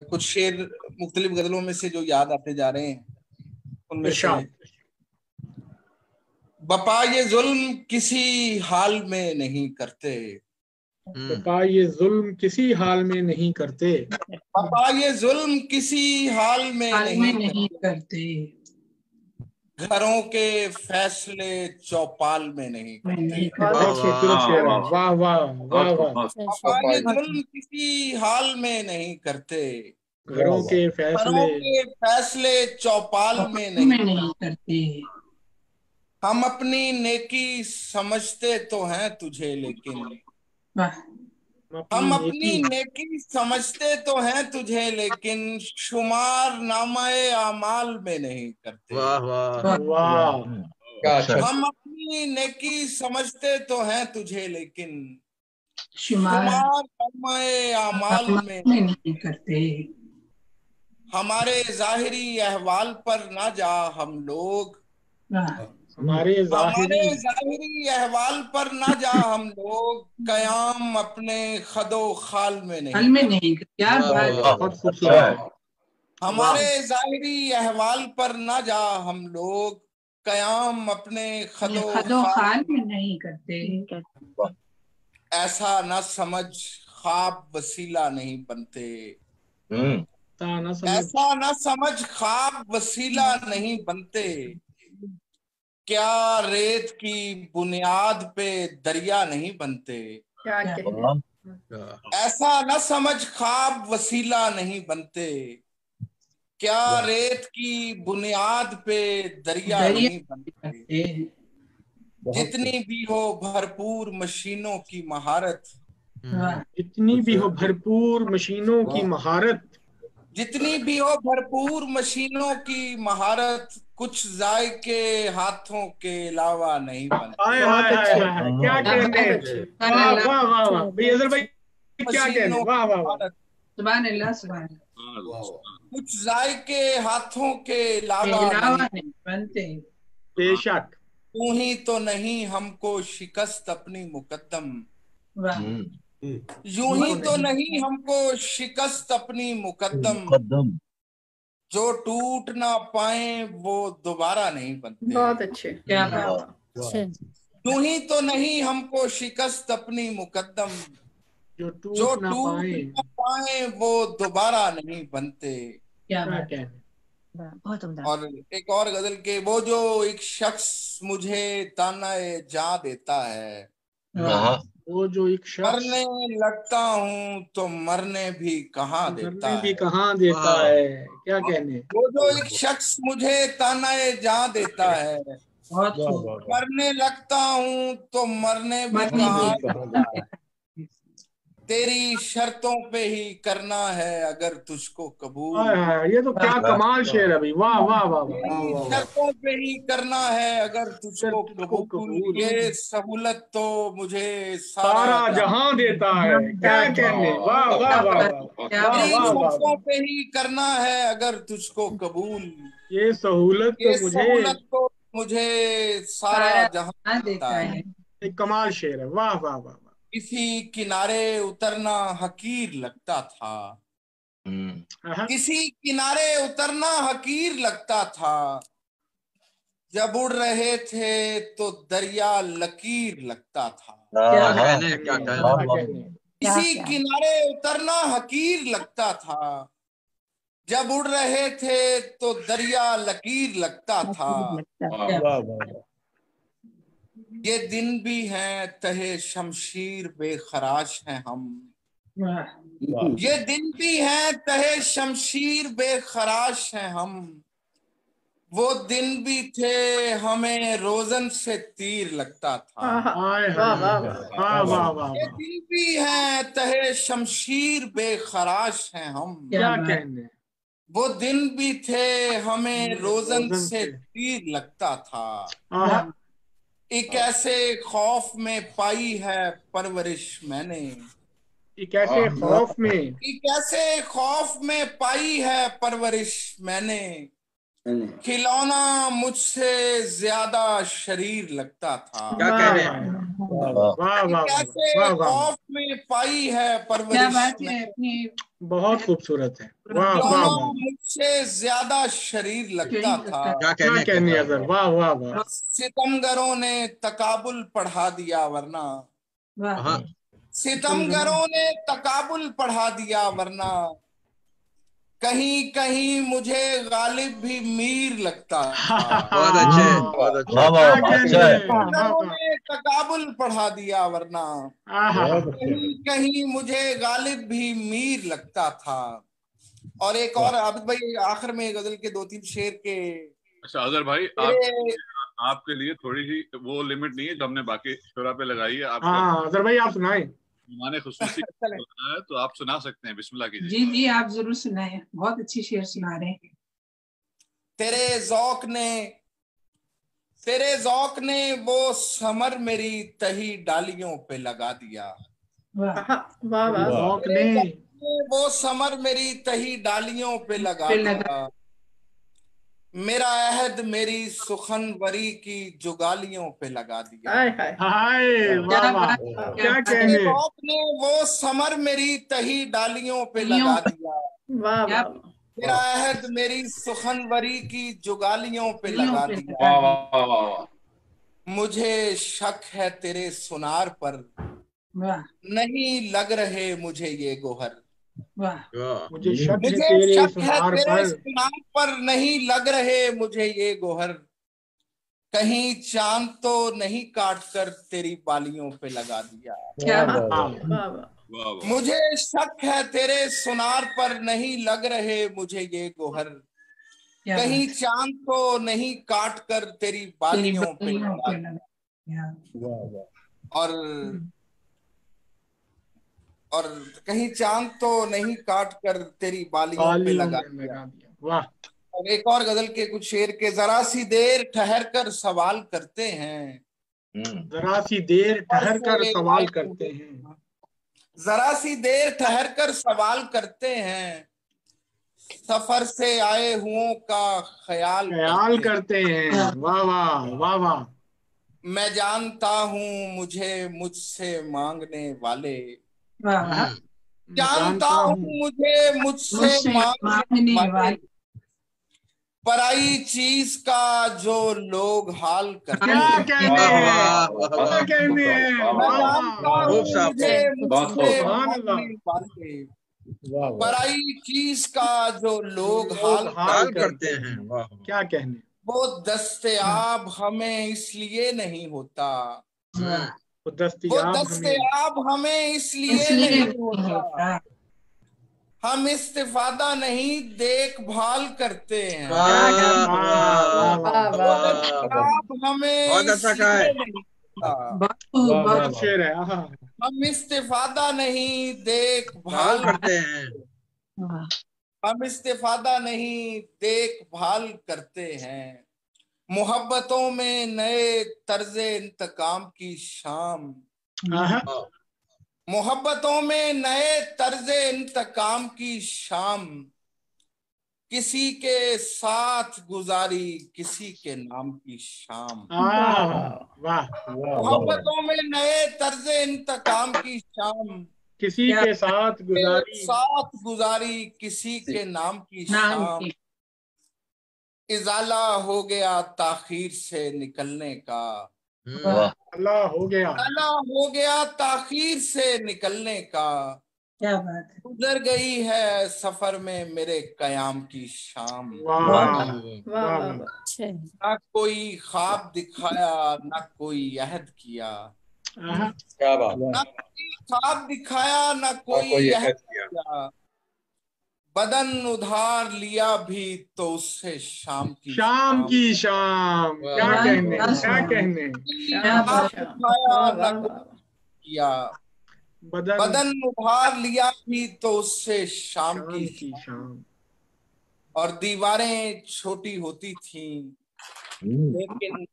कुछ शेर मुख्तलिफ गजलों में से जो याद आते जा रहे हैं उनमें से बपा ये जुल्म किसी हाल में नहीं करते, बपा ये जुल्म किसी हाल में नहीं करते, बपा ये जुल्म किसी हाल में नहीं करते, घरों के फैसले चौपाल में नहीं करते। वाह वाह वाह वाह। बपा ये जुल्म किसी हाल में नहीं करते, घरों के फैसले चौपाल में नहीं करते। हम अपनी नेकी समझते तो हैं तुझे, लेकिन हम अपनी नेकी समझते तो हैं तुझे, लेकिन शुमार नामाए आमाल में नहीं करते। वाह वाह वाह। हम अपनी नेकी समझते तो हैं तुझे, लेकिन शुमार नामाए आमाल में नहीं करते। हमारे जाहिरी अहवाल पर ना जा हम लोग, हमारे जाहिरी अहवाल पर ना जा हम लोग, कयाम अपने खदो खाल में नहीं। क्या हमारे जाहिरी अहवाल पर ना जा हम लोग, कयाम अपने खदो खाल में नहीं करते। ऐसा ना समझ ख्वाब वसीला नहीं बनते, ऐसा ना समझ ख्वाब वसीला नहीं बनते। क्या रेत की बुनियाद पे दरिया नहीं बनते, ऐसा न समझ ख्वाब वसीला नहीं बनते। क्या रेत की बुनियाद पे दरिया नहीं बनते। जितनी भी हो भरपूर मशीनों की महारत, जितनी भी हो भरपूर मशीनों की महारत, जितनी भी हो भरपूर मशीनों की महारत, कुछ जायके हाथों के अलावा नहीं बनते। क्या कहते हैं, वाह वाह वाह वाह भाई, क्या कहते हैं, वाह वाह वाह, सुभान अल्लाह सुभान अल्लाह। कुछ जायके हाथों के अलावा नहीं बनते। बेशक तू ही तो नहीं हमको शिकस्त अपनी मुकद्दम, यूं ही तो नहीं हमको शिकस्त अपनी मुकद्दम। जो टूट ना पाए वो दोबारा नहीं बनते। बहुत अच्छे, क्या यूं ही तो नहीं हमको शिकस्त अपनी मुकद्दम, जो टूट ना पाए वो दोबारा नहीं बनते। क्या और एक और गजल के, वो जो एक शख्स मुझे तानाए जा देता है, वो जो एक शख्स मरने लगता हूँ तो मरने भी कहाँ देता है। क्या कहने, वो जो एक शख्स मुझे तानाए जा देता है, मरने लगता हूँ तो मरने भी कहाँ देता है। तेरी शर्तों पे ही करना है अगर तुझको कबूल, ये तो क्या कमाल शेर है भाई, वाह वाह वाह। शर्तों पे ही करना है अगर तुझको कबूल, ये सहूलत तो मुझे सारा जहां देता है। क्या कहने, वाह वाह वाह। शर्तों पे ही करना है अगर तुझको कबूल, ये सहूलत तो मुझे सारा जहां देता है। एक कमाल शेर है, वाह वाह वाह। किसी किनारे उतरना हकीर लगता था, किसी किनारे उतरना हकीर लगता था, जब उड़ रहे थे तो दरिया लकीर लगता था। किसी किनारे उतरना हकीर लगता था, जब उड़ रहे थे तो दरिया लकीर लगता था। ये दिन भी हैं तहे शमशीर बेखराश हैं हम, ये दिन भी हैं तहे शमशीर बेखराश हैं हम, वो दिन भी थे हमें रोजन से तीर लगता था। ये दिन भी हैं तहे शमशीर बेखराश हैं हम, क्या कहने, वो दिन भी थे हमें रोजन से तीर लगता था। एक ऐसे खौफ में पाई है परवरिश मैंने, एक ऐसे खौफ में, एक ऐसे खौफ में पाई है परवरिश मैंने, खिलौना मुझसे ज्यादा शरीर लगता था। क्या कह रहे हैं, एक ऐसे खौफ में पाई है परवरिश मैंने, बहुत खूबसूरत है। वाह वाह क्यों वाह, मुझसे ज्यादा शरीर लगता था। क्या क्या कहने कहने का? अजहर, वाह वाह वाह, सितमगरों ने तकाबुल पढ़ा दिया वरना, वाह हाँ, सितमगरों ने तकाबुल पढ़ा दिया वरना, कहीं कहीं मुझे गालिब भी मीर लगता था। बहुत अच्छे, बहुत क्या अच्छे। कहने, वाह सितमगरों वाह, ने तकाबुल पढ़ा दिया वरना, आहा, कहीं कहीं मुझे गालिब भी मीर लगता था। और एक और आबिद भाई आखिर में गजल के 2-3 शेर के। अच्छा अजहर भाई, तेरे आपके लिए थोड़ी सी वो लिमिट नहीं है जो हमने बाकी शुरा पे लगाई है। आपको हाँ अजहर भाई आप सुनाए। मैंने खुसूसी लगाया है, तो आप सुना सकते हैं। बिस्मिल्लाह कीजिए। जी जी, आप जरूर सुनाए, बहुत अच्छी शेर सुना रहे हैं। तेरे जौक ने वो समर मेरी तही डालियों पे लगा दिया। वाह वाह वाह, शौक तेरे ने, जौक ने वो समर मेरी तही डालियों पे लगा पे लगा। दिया। मेरा अहद मेरी सुखनवरी की जुगालियों पे लगा दिया। हाय हाय, हाय वाह क्या वाह, बात, क्या क्या बात, तेरे कहने, जौक ने वो समर मेरी तही डालियों पे डालियों लगा पे- दिया। वाह क्या वाह, मेरा अहद मेरी सुखनवरी की जुगालियों पे डालियों लगा पे दिया। लगा दी। मुझे शक है तेरे सुनार पर, वाह नहीं लग रहे मुझे ये गोहर। वाह, वाह, मुझे शक है मुझे तेरे शक है सुनार तेरे पर, सुनार पर, नहीं लग रहे मुझे ये गोहर। कहीं चांद तो नहीं काट कर तेरी बालियों पे लगा दिया। क्या वाह वाह वाह, वाह वाह। मुझे शक है तेरे सुनार पर, नहीं लग रहे मुझे ये गोहर। क्या कहीं बात, चांद तो नहीं काट कर तेरी तेरी बालियों पे बालियों लगा पे दिया। लगा। और और कहीं चांद तो नहीं काट कर तेरी बालियों पे तालियों लगा में दिया। लगा दिया, वाह, और एक और गजल के कुछ शेर के, जरा सी देर ठहर कर सवाल करते हैं। जरा सी देर सफर ठहर कर से सवाल आए करते हैं, जरा सी देर ठहर कर सवाल करते हैं। सफर से आए हुओं का ख्याल ख्याल करते हैं। करते हैं, वाह वाह वाह वाह, मैं जानता हूँ मुझे मुझसे मांगने वाले, वाह वाह, हाँ, जानता जानता हूँ हूँ, मुझे मुझसे मुझसे मांगने मांगने वाले। वाले। पराई चीज का जो लोग हाल करते क्या हैं। कहने वाह हैं, वाह क्या वाह, कहने हैं, मैं वाह जानता वाह, खूब हूँ साहब, मुझे मुझसे सुभान अल्लाह, मांगने वाले। पराई चीज का जो लोग लोग हाल हाल हाल करते करते करते हैं। हैं। हैं, वाह क्या कहने, वो दस्तयाब हमें इसलिए नहीं होता। वाह, वो वो दस्तयाब हमें, दस्तयाब हमें इसलिए इसलिए नहीं नहीं होता। होता। हम इस्तिफादा नहीं देखभाल करते हैं। वाह वाह वाह वाह वाह, वाह वो वाह, दस्तयाब हमें बहुत अच्छा कहा है। इसलिए नहीं होता। बहुत बहुत शेर है, आहा, हम इस्तिफादा नहीं हाल देखभाल करते हैं। वाह, हम इस्तिफादा नहीं देखभाल करते हैं। मोहब्बतों में नए तर्जे इंतकाम की शाम। आहा, मोहब्बतों में नए तर्जे इंतकाम की शाम। किसी के साथ गुजारी किसी के नाम की शाम। आहा, वाह, मोहब्बतों में नए तर्जे इंतकाम की शाम। किसी क्या के साथ के गुजारी, साथ गुजारी किसी के नाम की नाम शाम। की। इजाला हो गया ताखीर से निकलने का। वाह, अल्लाह हो गया, इजाला हो गया ताखीर से निकलने का। क्या बात है। गुजर गई है सफर में मेरे कयाम की शाम। वाह वाह, वाह वाह वाह वाह, वाह, अच्छे, ना कोई ख्वाब दिखाया ना कोई अहद किया। आहा, क्या बात, ना कोई ख्वाब दिखाया ना कोई कोई अहद अहद किया। किया। बदन उधार लिया भी तो उससे शाम की शाम शाम। की शाम, वाह, क्या वाह, कहने, वाह, क्या वाह। कहने, शाम की ख्वाब शाम, दिखाया वाह ना वाह कोई वाह, किया। बदन, बदन उधार लिया भी तो उससे शाम की शाम की शाम। शाम, और दीवारें छोटी होती थीं लेकिन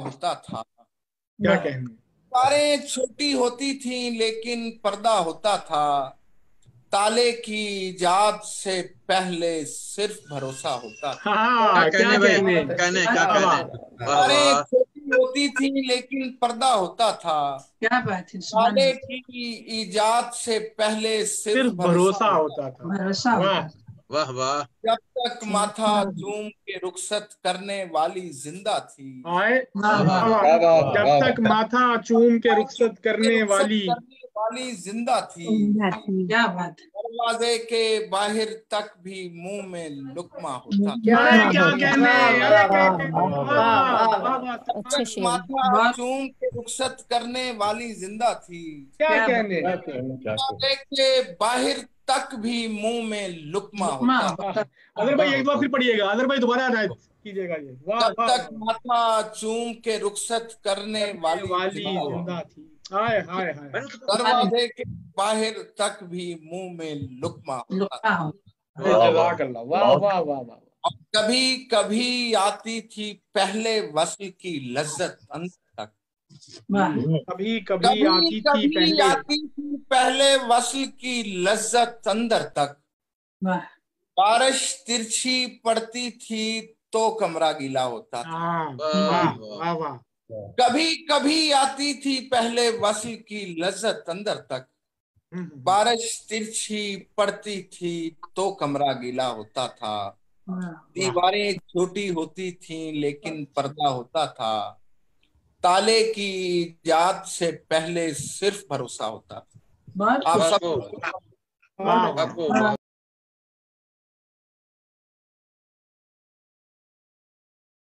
होता था। क्या वाह, कहने, दीवारें छोटी होती थीं लेकिन पर्दा होता था। ताले की इजाद से पहले सिर्फ भरोसा होता था। क्या हाँ, क्या कहने भाई, कहने, बहुत अच्छे, कहने क्या वाह वाह वाह, कहने। वाह, वाह दीवारें वाह, छोटी होती थीं लेकिन पर्दा होता था। क्या बात है। सुभान ताले अल्लाह। की इजाद से पहले सिर्फ सिर्फ भरोसा भरोसा होता होता था, भरोसा वाह, होता था। वाह वाह। जब तक माथा चूम के रुखसत करने वाली जिंदा थी। आए वाह वाह जब तक माथा चूम के रुखसत करने वाली जिंदा थी। क्या बात है। दरवाजे के बाहर तक भी मुंह में लुकमा होता। अरे क्या कहने, अरे क्या कहने, अच्छे शेर। माथा चूम के रुखसत करने वाली जिंदा थी। क्या कहने। दरवाजे के बाहर तक भी मुंह में लुकमा होता। अदर भाई एक बार फिर पढ़िएगा, अदर भाई दोबारा कीजिएगा ये। वाह जब तक माथा चूम के रुखसत करने वाली जिंदा थी। हाय हाय हाय। दरवाजे के बाहर तक भी मुंह में लुकमा होता। जज़ाकल्लाह। वाह वाह वाह वाह। और कभी कभी आती थी पहले वस्ल की लज्जत अंदर तक। कभी कभी आती थी पहले वस्ल की लज्जत अंदर तक। बारिश तिरछी पड़ती थी तो कमरा गीला होता था। वाह वाह। कभी कभी आती थी पहले वस्ल की लज्जत अंदर तक। बारिश तिरछी पड़ती थी तो कमरा गीला होता था। दीवारें छोटी होती थीं लेकिन पर्दा होता था। ताले की इजाद से पहले सिर्फ भरोसा होता था। आप सब